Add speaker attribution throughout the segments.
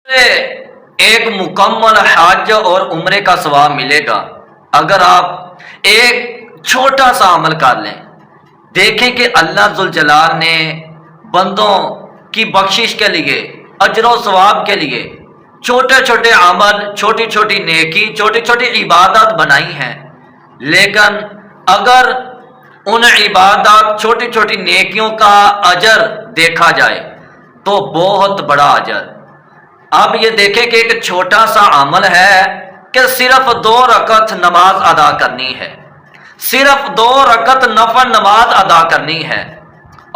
Speaker 1: ایک مکمل حج اور عمرے کا ثواب ملے گا اگر آپ ایک چھوٹا سا عمل کر لیں۔ دیکھیں کہ اللہ ذوالجلال نے بندوں کی بخشش کے لیے، اجر و ثواب کے لیے چھوٹے چھوٹے عمل، چھوٹی چھوٹی نیکی، چھوٹی چھوٹی عبادت بنائی ہیں، لیکن اگر ان عبادات، چھوٹی چھوٹی نیکیوں کا اجر دیکھا جائے تو بہت بڑا اجر۔ اب یہ دیکھیں کہ ایک چھوٹا سا عمل ہے کہ صرف 2 رکعت نماز ادا کرنی ہے، صرف 2 رکعت نفل نماز ادا کرنی ہے،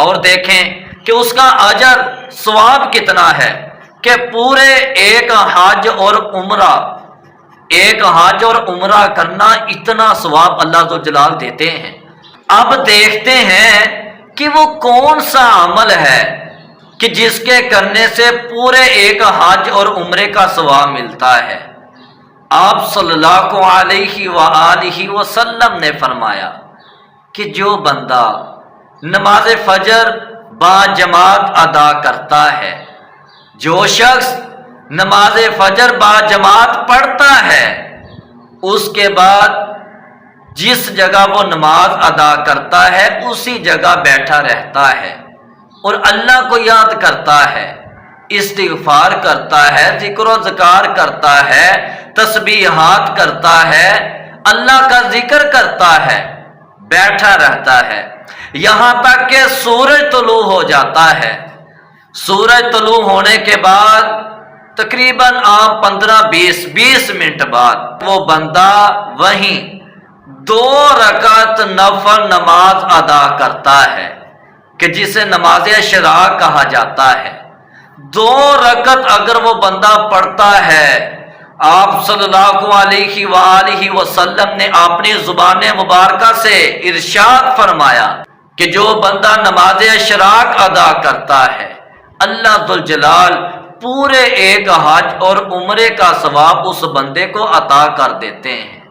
Speaker 1: اور دیکھیں کہ اس کا اجر ثواب کتنا ہے کہ پورے ایک حج اور عمرہ کرنا، اتنا ثواب اللہ ذوالجلال دیتے ہیں۔ اب دیکھتے ہیں کہ وہ کون سا عمل ہے کہ جس کے کرنے سے پورے ایک حج اور عمرے کا ثواب ملتا ہے۔ آپ صلی اللہ علیہ وآلہ وسلم نے فرمایا کہ جو بندہ نماز فجر با جماعت ادا کرتا ہے، جو شخص نماز فجر با جماعت پڑھتا ہے، اس کے بعد جس جگہ وہ نماز ادا کرتا ہے اسی جگہ بیٹھا رہتا ہے اور اللہ کو یاد کرتا ہے، استغفار کرتا ہے، ذکر و اذکار کرتا ہے، تسبیحات کرتا ہے، اللہ کا ذکر کرتا ہے، بیٹھا رہتا ہے یہاں تک کہ سورج طلوع ہو جاتا ہے۔ سورج طلوع ہونے کے بعد تقریباً 15-20 منٹ بعد وہ بندہ وہیں 2 رکعت نفل نماز ادا کرتا ہے کہ جسے نماز اشراق کہا جاتا ہے۔ 2 رکعت اگر وہ بندہ پڑھتا ہے، آپ صلی اللہ علیہ وآلہ وسلم نے اپنی زبان مبارکہ سے ارشاد فرمایا کہ جو بندہ نماز اشراق ادا کرتا ہے، اللہ ذوالجلال پورے ایک حج اور عمرے کا ثواب اس بندے کو عطا کر دیتے ہیں۔